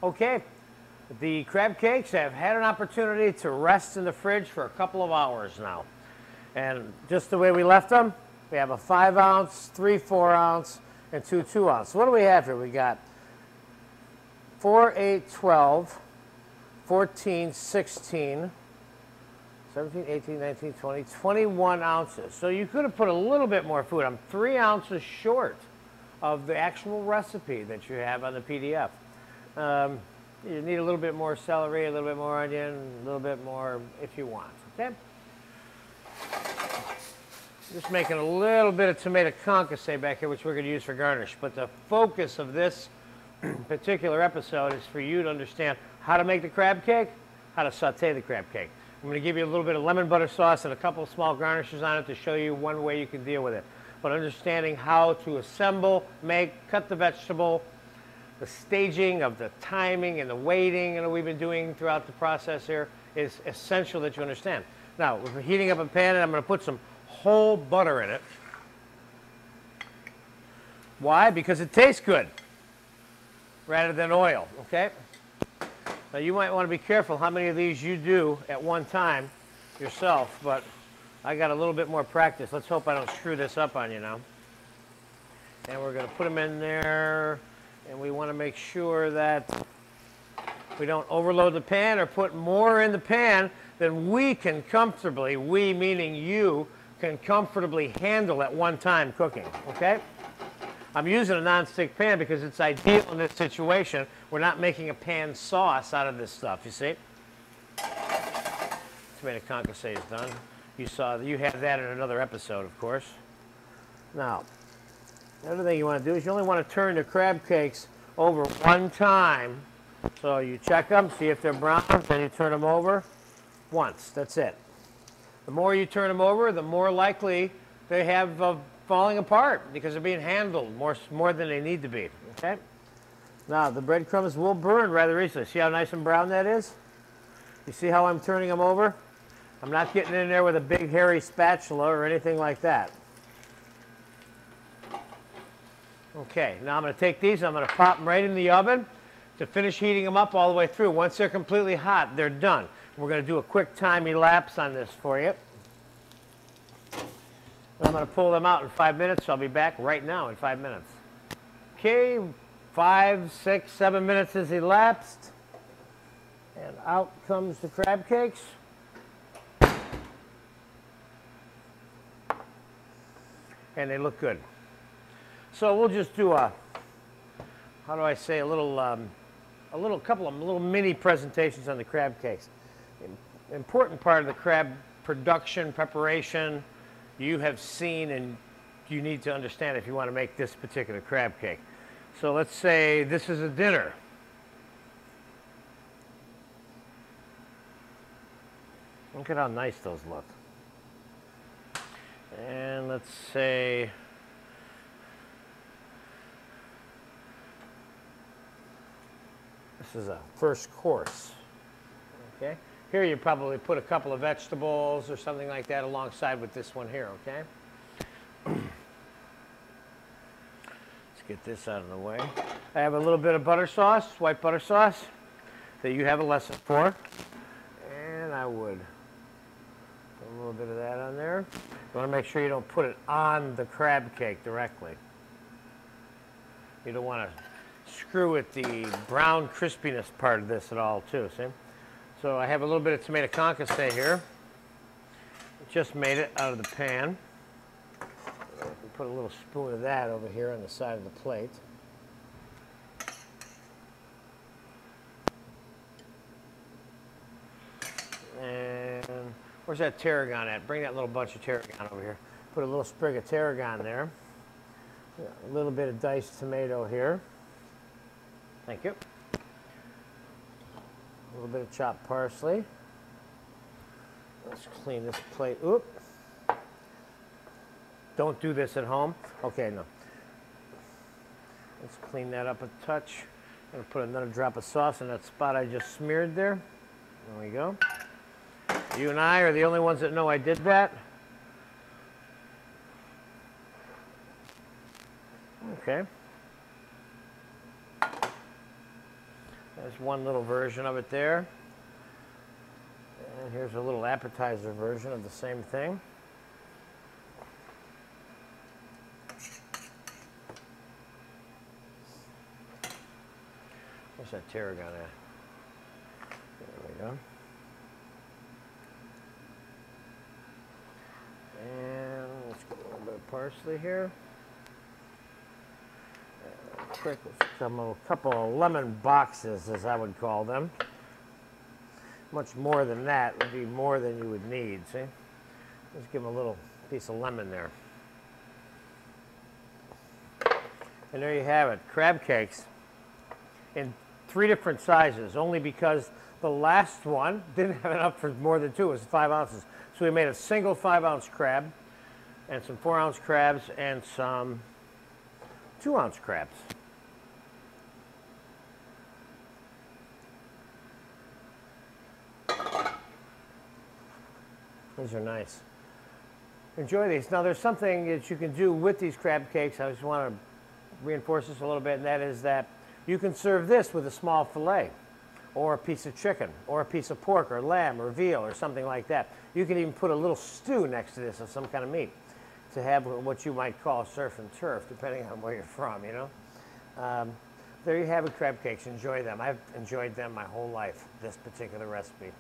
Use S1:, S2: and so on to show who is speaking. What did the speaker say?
S1: Okay, the crab cakes have had an opportunity to rest in the fridge for a couple of hours now. And just the way we left them, we have a 5 ounce, 3 4-ounce, and 2 2-ounce. So what do we have here? We got 4, 8, 12, 14, 16, 17, 18, 19, 20, 21 ounces. So you could have put a little bit more food. I'm 3 ounces short of the actual recipe that you have on the PDF. You need a little bit more celery, a little bit more onion, a little bit more if you want, okay? Just making a little bit of tomato concasse back here, which we're going to use for garnish. But the focus of this particular episode is for you to understand how to make the crab cake, how to saute the crab cake. I'm going to give you a little bit of lemon butter sauce and a couple of small garnishes on it to show you one way you can deal with it. But understanding how to assemble, make, cut the vegetable, the staging of the timing and the waiting that we've been doing throughout the process here is essential that you understand. Now, we're heating up a pan and I'm going to put some whole butter in it. Why? Because it tastes good rather than oil, okay? Now, you might want to be careful how many of these you do at one time yourself, but I got a little bit more practice. Let's hope I don't screw this up on you now. And we're going to put them in there, and we want to make sure that we don't overload the pan or put more in the pan than we can comfortably, we meaning you, can comfortably handle at one time cooking, okay? I'm using a non-stick pan because it's ideal in this situation. We're not making a pan sauce out of this stuff, you see? Tomato concasse is done. You had that in another episode, of course. Now, the other thing you want to do is you only want to turn the crab cakes over one time. So you check them, see if they're brown, then you turn them over once. That's it. The more you turn them over, the more likely they have of falling apart because they're being handled more than they need to be. Okay? Now, the breadcrumbs will burn rather easily. See how nice and brown that is? You see how I'm turning them over? I'm not getting in there with a big hairy spatula or anything like that. Okay, now I'm going to take these, I'm going to pop them right in the oven to finish heating them up all the way through. Once they're completely hot, they're done. We're going to do a quick time elapse on this for you. I'm going to pull them out in 5 minutes, so I'll be back right now in 5 minutes. Okay, 5, 6, 7 minutes has elapsed. And out comes the crab cakes. And they look good. So we'll just do a, how do I say, a little couple of little mini presentations on the crab cakes. Important part of the crab production, preparation, you have seen and you need to understand if you want to make this particular crab cake. So let's say this is a dinner. Look at how nice those look. And let's say this is a first course. Okay? Here you probably put a couple of vegetables or something like that alongside with this one here, okay? Let's get this out of the way. I have a little bit of butter sauce, white butter sauce, that you have a lesson for. And I would put a little bit of that on there. You want to make sure you don't put it on the crab cake directly. You don't want to screw with the brown crispiness part of this at all, too, see? So I have a little bit of tomato concasse here. Just made it out of the pan. Put a little spoon of that over here on the side of the plate. And where's that tarragon at? Bring that little bunch of tarragon over here. Put a little sprig of tarragon there. A little bit of diced tomato here. Thank you. A little bit of chopped parsley. Let's clean this plate. Oop. Don't do this at home. Okay, no. Let's clean that up a touch. I'm going to put another drop of sauce in that spot I just smeared there. There we go. You and I are the only ones that know I did that. Okay. There's one little version of it there. And here's a little appetizer version of the same thing. Where's that tarragon at? There we go. And let's get a little bit of parsley here. Quick, a couple of lemon boxes, as I would call them. Much more than that would be more than you would need, see? Let's give them a little piece of lemon there. And there you have it, crab cakes in 3 different sizes, only because the last one didn't have enough for more than 2, it was 5 ounces. So we made a single 5-ounce crab, and some 4-ounce crabs, and some 2-ounce crabs. These are nice. Enjoy these. Now there's something that you can do with these crab cakes. I just want to reinforce this a little bit, and that is that you can serve this with a small fillet, or a piece of chicken, or a piece of pork, or lamb, or veal, or something like that. You can even put a little stew next to this of some kind of meat to have what you might call surf and turf, depending on where you're from, you know. There you have it, crab cakes. Enjoy them. I've enjoyed them my whole life, this particular recipe.